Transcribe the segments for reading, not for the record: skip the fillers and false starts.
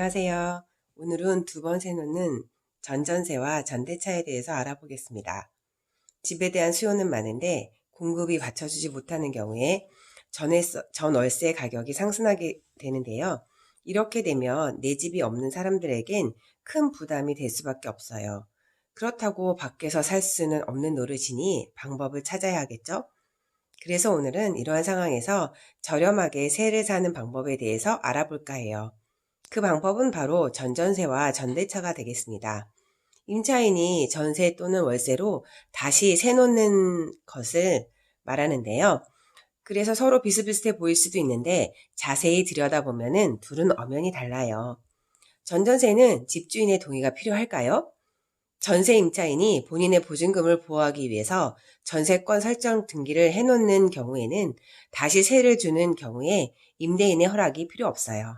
안녕하세요. 오늘은 두 번 세놓는 전전세와 전대차에 대해서 알아보겠습니다. 집에 대한 수요는 많은데 공급이 받쳐주지 못하는 경우에 전월세 가격이 상승하게 되는데요. 이렇게 되면 내 집이 없는 사람들에겐 큰 부담이 될 수밖에 없어요. 그렇다고 밖에서 살 수는 없는 노릇이니 방법을 찾아야 하겠죠? 그래서 오늘은 이러한 상황에서 저렴하게 세를 사는 방법에 대해서 알아볼까 해요. 그 방법은 바로 전전세와 전대차가 되겠습니다. 임차인이 전세 또는 월세로 다시 세 놓는 것을 말하는데요. 그래서 서로 비슷비슷해 보일 수도 있는데 자세히 들여다보면 둘은 엄연히 달라요. 전전세는 집주인의 동의가 필요할까요? 전세 임차인이 본인의 보증금을 보호하기 위해서 전세권 설정 등기를 해놓는 경우에는 다시 세를 주는 경우에 임대인의 허락이 필요 없어요.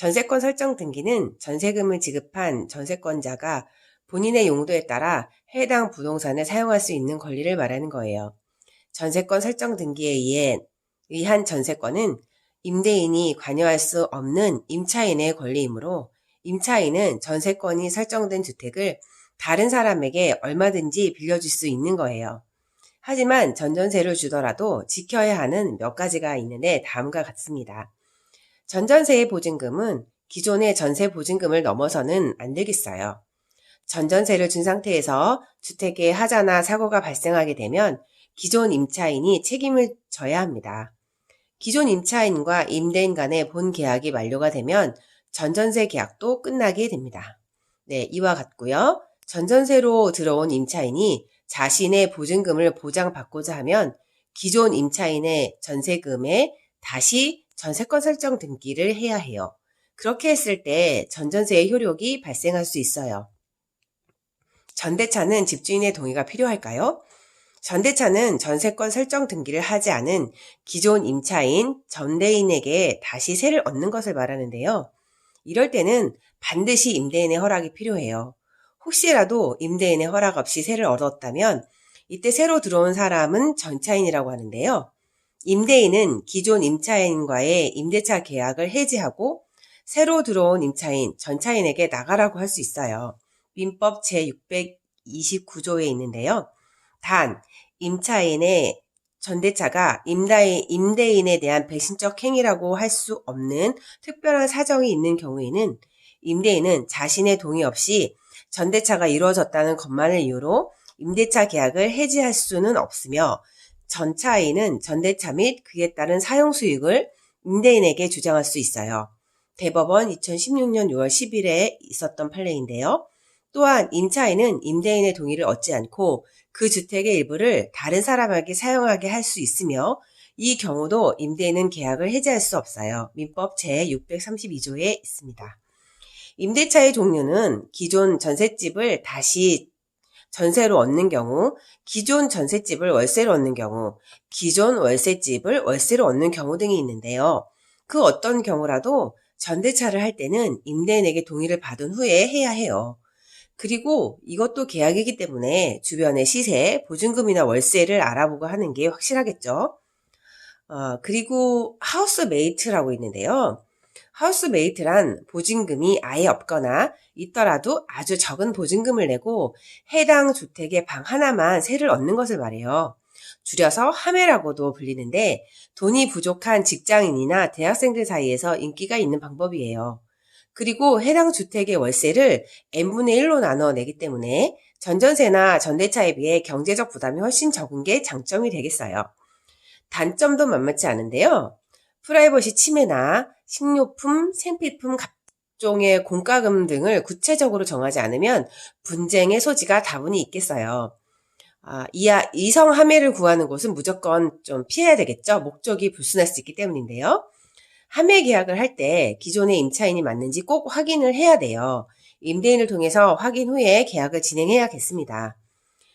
전세권 설정 등기는 전세금을 지급한 전세권자가 본인의 용도에 따라 해당 부동산을 사용할 수 있는 권리를 말하는 거예요. 전세권 설정 등기에 의한 전세권은 임대인이 관여할 수 없는 임차인의 권리이므로 임차인은 전세권이 설정된 주택을 다른 사람에게 얼마든지 빌려줄 수 있는 거예요. 하지만 전전세를 주더라도 지켜야 하는 몇 가지가 있는데 다음과 같습니다. 전전세의 보증금은 기존의 전세 보증금을 넘어서는 안 되겠어요. 전전세를 준 상태에서 주택에 하자나 사고가 발생하게 되면 기존 임차인이 책임을 져야 합니다. 기존 임차인과 임대인 간의 본 계약이 만료가 되면 전전세 계약도 끝나게 됩니다. 네, 이와 같고요. 전전세로 들어온 임차인이 자신의 보증금을 보장받고자 하면 기존 임차인의 전세금에 다시 전세권 설정 등기를 해야 해요. 그렇게 했을 때 전전세의 효력이 발생할 수 있어요. 전대차는 집주인의 동의가 필요할까요? 전대차는 전세권 설정 등기를 하지 않은 기존 임차인, 전대인에게 다시 세를 얻는 것을 말하는데요. 이럴 때는 반드시 임대인의 허락이 필요해요. 혹시라도 임대인의 허락 없이 세를 얻었다면 이때 새로 들어온 사람은 전차인이라고 하는데요. 임대인은 기존 임차인과의 임대차 계약을 해지하고 새로 들어온 임차인, 전차인에게 나가라고 할 수 있어요. 민법 제629조에 있는데요. 단, 임차인의 전대차가 임대인에 대한 배신적 행위라고 할 수 없는 특별한 사정이 있는 경우에는 임대인은 자신의 동의 없이 전대차가 이루어졌다는 것만을 이유로 임대차 계약을 해지할 수는 없으며 전차인은 전대차 및 그에 따른 사용 수익을 임대인에게 주장할 수 있어요. 대법원 2016년 6월 10일에 있었던 판례인데요. 또한 임차인은 임대인의 동의를 얻지 않고 그 주택의 일부를 다른 사람에게 사용하게 할 수 있으며 이 경우도 임대인은 계약을 해지할 수 없어요. 민법 제632조에 있습니다. 임대차의 종류는 기존 전셋집을 다시 전세로 얻는 경우, 기존 전셋집을 월세로 얻는 경우, 기존 월세집을 월세로 얻는 경우 등이 있는데요. 그 어떤 경우라도 전대차를 할 때는 임대인에게 동의를 받은 후에 해야 해요. 그리고 이것도 계약이기 때문에 주변의 시세, 보증금이나 월세를 알아보고 하는 게 확실하겠죠. 그리고 하우스메이트라고 있는데요. 하우스메이트란 보증금이 아예 없거나 있더라도 아주 적은 보증금을 내고 해당 주택의 방 하나만 세를 얻는 것을 말해요. 줄여서 하매라고도 불리는데 돈이 부족한 직장인이나 대학생들 사이에서 인기가 있는 방법이에요. 그리고 해당 주택의 월세를 n분의 1로 나눠 내기 때문에 전전세나 전대차에 비해 경제적 부담이 훨씬 적은 게 장점이 되겠어요. 단점도 만만치 않은데요. 프라이버시 침해나 식료품, 생필품, 각종의 공과금 등을 구체적으로 정하지 않으면 분쟁의 소지가 다분히 있겠어요. 이성 함해를 구하는 곳은 무조건 좀 피해야 되겠죠. 목적이 불순할 수 있기 때문인데요. 함해 계약을 할 때 기존의 임차인이 맞는지 꼭 확인을 해야 돼요. 임대인을 통해서 확인 후에 계약을 진행해야겠습니다.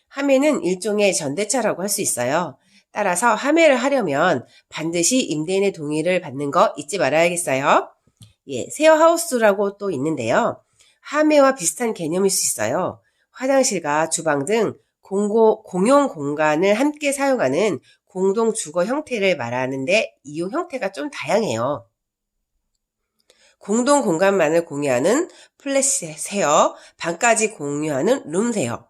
함해는 일종의 전대차라고 할 수 있어요. 따라서 함해를 하려면 반드시 임대인의 동의를 받는 거 잊지 말아야겠어요. 쉐어하우스라고 또 있는데요. 함해와 비슷한 개념일 수 있어요. 화장실과 주방 등 공용 공간을 함께 사용하는 공동 주거 형태를 말하는데 이용 형태가 좀 다양해요. 공동 공간만을 공유하는 플랫 쉐어, 방까지 공유하는 룸 쉐어,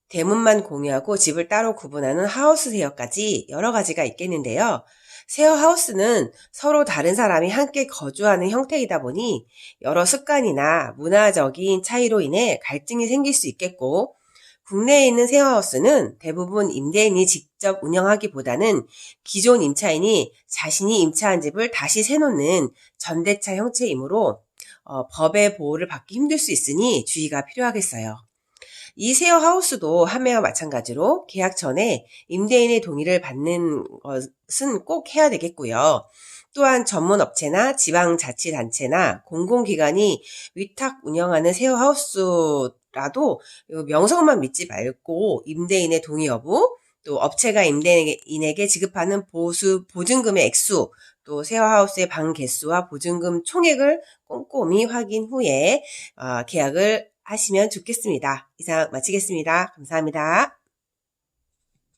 대문만 공유하고 집을 따로 구분하는 하우스 쉐어까지 여러 가지가 있겠는데요. 쉐어 하우스는 서로 다른 사람이 함께 거주하는 형태이다 보니 여러 습관이나 문화적인 차이로 인해 갈등이 생길 수 있겠고, 국내에 있는 쉐어하우스는 대부분 임대인이 직접 운영하기보다는 기존 임차인이 자신이 임차한 집을 다시 세놓는 전대차 형태이므로 법의 보호를 받기 힘들 수 있으니 주의가 필요하겠어요. 이 쉐어하우스도 판매와 마찬가지로 계약 전에 임대인의 동의를 받는 것은 꼭 해야 되겠고요. 또한 전문 업체나 지방자치단체나 공공기관이 위탁 운영하는 쉐어하우스라도 명성만 믿지 말고 임대인의 동의 여부, 또 업체가 임대인에게 지급하는 보증금의 액수, 또 쉐어하우스의 방 개수와 보증금 총액을 꼼꼼히 확인 후에 계약을 하시면 좋겠습니다. 이상 마치겠습니다. 감사합니다.